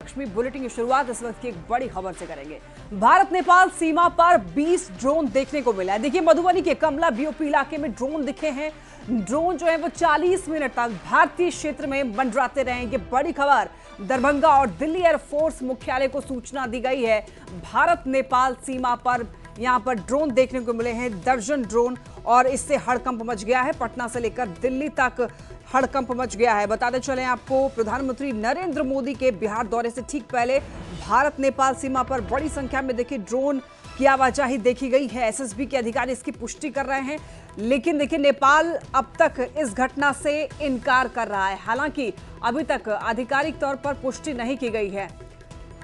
Lakshmi bulletin की शुरुआत इस वक्त की एक बड़ी खबर से करेंगे। भारत नेपाल सीमा पर 20 ड्रोन देखने को मिला है। देखिए, मधुबनी के कमला बीओपी इलाके में ड्रोन दिखे हैं। ड्रोन जो है वो 40 मिनट तक भारतीय क्षेत्र में मंडराते रहेंगे। बड़ी खबर, दरभंगा और दिल्ली एयरफोर्स मुख्यालय को सूचना दी गई है। भारत नेपाल सीमा पर यहां पर ड्रोन देखने को मिले हैं, दर्जन ड्रोन, और इससे हड़कंप मच गया है। पटना से लेकर दिल्ली तक हड़कंप मच गया है। बताते चलें आपको, प्रधानमंत्री नरेंद्र मोदी के बिहार दौरे से ठीक पहले भारत नेपाल सीमा पर बड़ी संख्या में देखिए ड्रोन की आवाजाही देखी गई है। एसएसबी के अधिकारी इसकी पुष्टि कर रहे हैं, लेकिन देखिए नेपाल अब तक इस घटना से इनकार कर रहा है। हालांकि अभी तक आधिकारिक तौर पर पुष्टि नहीं की गई है।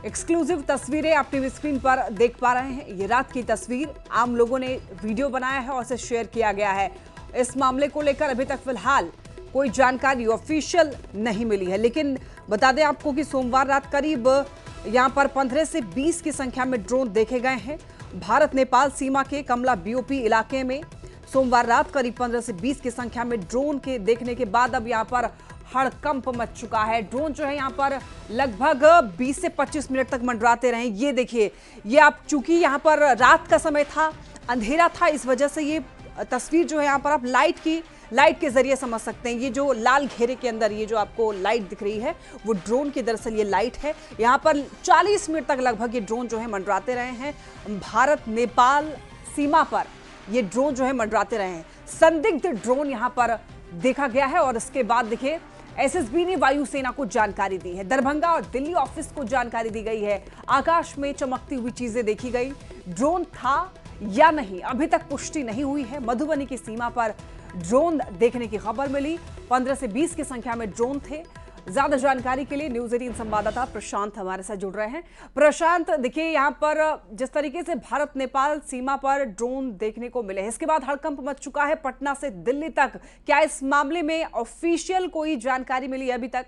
एक्सक्लूसिव तस्वीरें आप टीवी स्क्रीन पर देख पा रहे हैं। ये रात की तस्वीर, आम लोगों ने वीडियो बनाया है और इसे शेयर किया गया है। इस मामले को लेकर अभी तक फिलहाल कोई जानकारी ऑफिशियल नहीं मिली है, लेकिन बता दें आपको कि सोमवार रात करीब यहां पर 15 से 20 की संख्या में ड्रोन देखे गए हैं। भारत नेपाल सीमा के कमला बीओपी इलाके में सोमवार रात करीब 15 से 20 की संख्या में ड्रोन के देखने के बाद अब यहां पर हड़कंप मच चुका है। ड्रोन जो है यहाँ पर लगभग 20 से 25 मिनट तक मंडराते रहे। ये देखिए, ये आप चूंकि यहाँ पर रात का समय था, अंधेरा था, इस वजह से ये तस्वीर जो है यहाँ पर आप लाइट के जरिए समझ सकते हैं। ये जो लाल घेरे के अंदर ये जो आपको लाइट दिख रही है वो ड्रोन की दरअसल ये लाइट है। यहाँ पर 40 मिनट तक लगभग ये ड्रोन जो है मंडराते रहे हैं। भारत नेपाल सीमा पर ये ड्रोन जो है मंडराते रहे हैं। संदिग्ध ड्रोन यहाँ पर देखा गया है और इसके बाद देखिए एसएसबी ने वायुसेना को जानकारी दी है। दरभंगा और दिल्ली ऑफिस को जानकारी दी गई है। आकाश में चमकती हुई चीजें देखी गई। ड्रोन था या नहीं अभी तक पुष्टि नहीं हुई है। मधुबनी की सीमा पर ड्रोन देखने की खबर मिली। 15 से 20 की संख्या में ड्रोन थे। ज्यादा जानकारी के लिए न्यूज़ 18 संवाददाता प्रशांत हमारे साथ जुड़ रहे हैं। प्रशांत, देखिए यहाँ पर जिस तरीके से भारत नेपाल सीमा पर ड्रोन देखने को मिले हैं, इसके बाद हड़कंप मच चुका है पटना से दिल्ली तक। क्या इस मामले में ऑफिशियल कोई जानकारी मिली है अभी तक?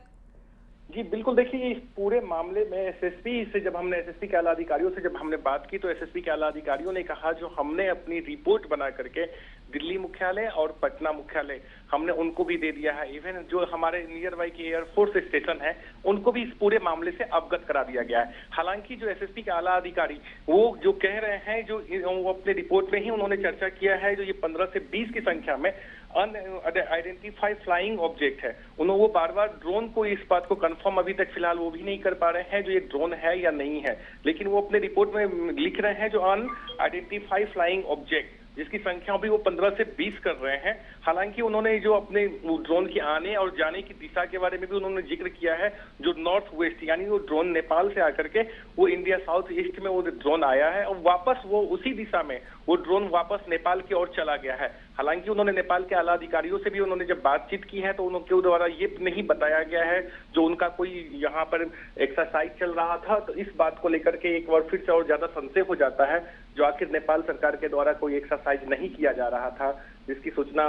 जी बिल्कुल, देखिए इस पूरे मामले में एसएसपी के आला अधिकारियों से जब हमने बात की तो एसएसपी के आला अधिकारियों ने कहा जो हमने अपनी रिपोर्ट बना करके दिल्ली मुख्यालय और पटना मुख्यालय हमने उनको भी दे दिया है। इवन जो हमारे नियर बाई के एयरफोर्स स्टेशन है उनको भी इस पूरे मामले से अवगत करा दिया गया है। हालांकि जो एसएसपी के आला अधिकारी वो जो कह रहे हैं, जो वो अपने रिपोर्ट में ही उन्होंने चर्चा किया है, जो ये 15 से 20 की संख्या में अनआइडेंटिफाइड फ्लाइंग ऑब्जेक्ट है, उन्होंने वो बार बार ड्रोन को इस बात को कंफर्म अभी तक फिलहाल वो भी नहीं कर पा रहे हैं जो ये ड्रोन है या नहीं है, लेकिन वो अपने रिपोर्ट में लिख रहे हैं जो अनआइडेंटिफाइड फ्लाइंग ऑब्जेक्ट, जिसकी संख्या भी वो 15 से 20 कर रहे हैं। हालांकि उन्होंने जो अपने ड्रोन की आने और जाने की दिशा के बारे में भी उन्होंने जिक्र किया है। जो नॉर्थ वेस्ट यानी वो ड्रोन नेपाल से आकर के वो इंडिया साउथ ईस्ट में वो ड्रोन आया है और वापस वो उसी दिशा में वो ड्रोन वापस नेपाल की ओर चला गया है। हालांकि उन्होंने नेपाल के आला अधिकारियों से भी उन्होंने जब बातचीत की है तो उनके द्वारा ये नहीं बताया गया है जो उनका कोई यहाँ पर एक्सरसाइज चल रहा था। तो इस बात को लेकर के एक बार फिर से और ज्यादा संशय हो जाता है जो आखिर नेपाल सरकार के द्वारा कोई एक्सरसाइज नहीं किया जा रहा था, जिसकी सूचना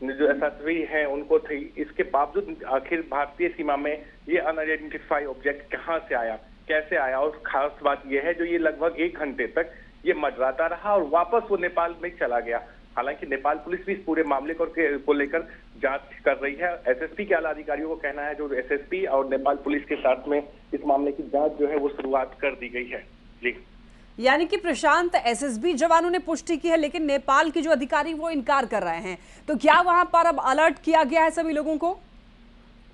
जो एसएसबी है उनको थी। इसके बावजूद आखिर भारतीय सीमा में ये अनआइडेंटिफाइड ऑब्जेक्ट कहाँ से आया, कैसे आया, और खास बात यह है जो ये लगभग 1 घंटे तक ये मंडराता रहा और वापस वो नेपाल में चला गया। हालांकि नेपाल पुलिस भी इस पूरे मामले को लेकर जांच कर रही है। एसएसपी के आला अधिकारियों को कहना है जो एसएसपी और नेपाल पुलिस के साथ में इस मामले की जांच जो है वो शुरुआत कर दी गई है। जी, यानी कि प्रशांत, एसएसबी जवानों ने पुष्टि की है लेकिन नेपाल के जो अधिकारी वो इनकार कर रहे हैं, तो क्या वहां पर अब अलर्ट किया गया है सभी लोगों को?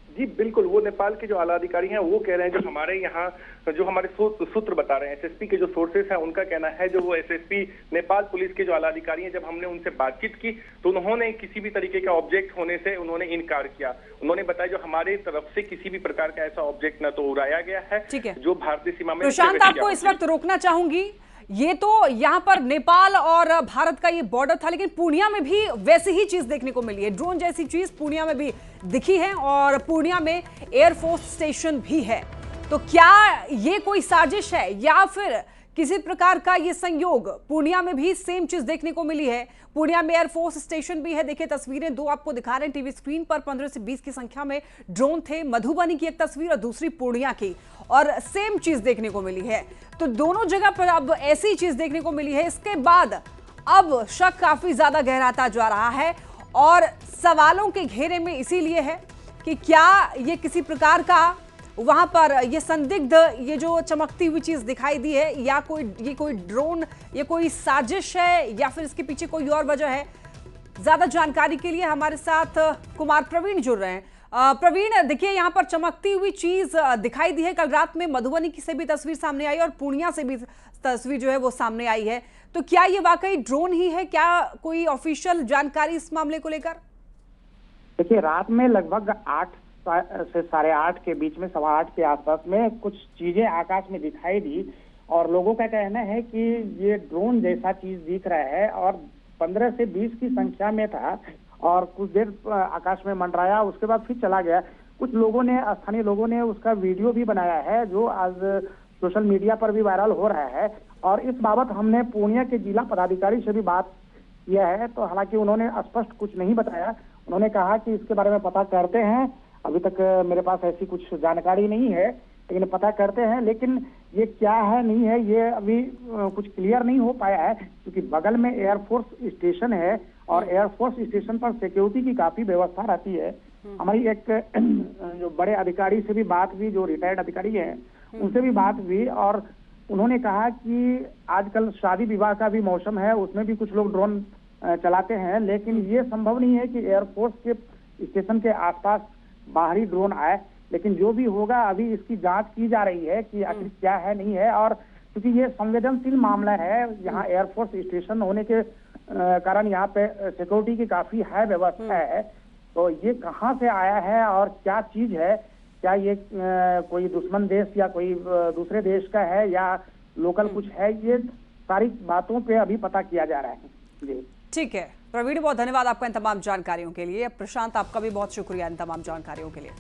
जी बिल्कुल, वो नेपाल के जो आला अधिकारी हैं वो कह रहे हैं, जो हमारे यहाँ जो हमारे सूत्र बता रहे हैं, एसएसपी के जो सोर्सेस हैं उनका कहना है जो वो एसएसपी नेपाल पुलिस के जो आला अधिकारी हैं, जब हमने उनसे बातचीत की तो उन्होंने किसी भी तरीके का ऑब्जेक्ट होने से उन्होंने इनकार किया। उन्होंने बताया जो हमारे तरफ से किसी भी प्रकार का ऐसा ऑब्जेक्ट न तो उड़ाया गया है जो भारतीय सीमा में। प्रशांत, आपको इस वक्त रोकना चाहूंगी। ये तो यहाँ पर नेपाल और भारत का ये बॉर्डर था, लेकिन पूर्णिया में भी वैसी ही चीज देखने को मिली है। ड्रोन जैसी चीज पूर्णिया में भी दिखी है और पूर्णिया में एयरफोर्स स्टेशन भी है। तो क्या ये कोई साजिश है या फिर किसी प्रकार का ये संयोग? पूर्णिया में भी सेम चीज देखने को मिली है। पूर्णिया में एयरफोर्स स्टेशन भी है। देखिए तस्वीरें दो आपको दिखा रहे हैं टीवी स्क्रीन पर। 15 से 20 की संख्या में ड्रोन थे। मधुबनी की एक तस्वीर और दूसरी पूर्णिया की, और सेम चीज देखने को मिली है। तो दोनों जगह पर अब ऐसी चीज देखने को मिली है। इसके बाद अब शक काफी ज्यादा गहराता जा रहा है और सवालों के घेरे में इसीलिए है कि क्या ये किसी प्रकार का वहां पर ये संदिग्ध, ये जो चमकती हुई चीज दिखाई दी है, या कोई ड्रोन, ये कोई साजिश है या फिर इसके पीछे कोई और वजह है? ज्यादा जानकारी के लिए हमारे साथ कुमार प्रवीण जुड़ रहे हैं। प्रवीण, देखिए यहाँ पर चमकती हुई चीज दिखाई दी है। कल रात में मधुबनी की से भी तस्वीर सामने आई और पूर्णिया से भी तस्वीर जो है वो सामने आई है। तो क्या ये वाकई ड्रोन ही है? क्या कोई ऑफिशियल जानकारी इस मामले को लेकर? देखिए, रात में लगभग 8 से 8:30 के बीच में, 8:15 के आसपास में कुछ चीजें आकाश में दिखाई दी और लोगों का कहना है कि ये ड्रोन जैसा चीज दिख रहा है और 15 से 20 की संख्या में था और कुछ देर आकाश में मंडराया, उसके बाद फिर चला गया। कुछ लोगों ने, स्थानीय लोगों ने उसका वीडियो भी बनाया है जो आज सोशल मीडिया पर भी वायरल हो रहा है। और इस बाबत हमने पूर्णिया के जिला पदाधिकारी से भी बात किया है, तो हालांकि उन्होंने स्पष्ट कुछ नहीं बताया। उन्होंने कहा कि इसके बारे में पता करते हैं, अभी तक मेरे पास ऐसी कुछ जानकारी नहीं है, लेकिन पता करते हैं। लेकिन ये क्या है नहीं है ये अभी कुछ क्लियर नहीं हो पाया है, क्योंकि बगल में एयरफोर्स स्टेशन है और एयरफोर्स स्टेशन पर सिक्योरिटी की काफी व्यवस्था रहती है। हमारी एक जो बड़े अधिकारी से भी बात हुई, जो रिटायर्ड अधिकारी हैं, उनसे भी बात हुई और उन्होंने कहा कि आजकल शादी विवाह का भी मौसम है, उसमें भी कुछ लोग ड्रोन चलाते हैं, लेकिन ये संभव नहीं है कि एयरफोर्स के स्टेशन के आसपास बाहरी ड्रोन आए। लेकिन जो भी होगा अभी इसकी जांच की जा रही है कि आखिर क्या है नहीं है। और क्योंकि ये संवेदनशील मामला है, यहाँ एयरफोर्स स्टेशन होने के कारण यहाँ पे सिक्योरिटी की काफी हाई व्यवस्था है, तो ये कहाँ से आया है और क्या चीज है, क्या ये कोई दुश्मन देश या कोई दूसरे देश का है या लोकल कुछ है, ये सारी बातों पे अभी पता किया जा रहा है। जी ठीक है प्रवीण, बहुत धन्यवाद आपका इन तमाम जानकारियों के लिए। प्रशांत, आपका भी बहुत शुक्रिया इन तमाम जानकारियों के लिए।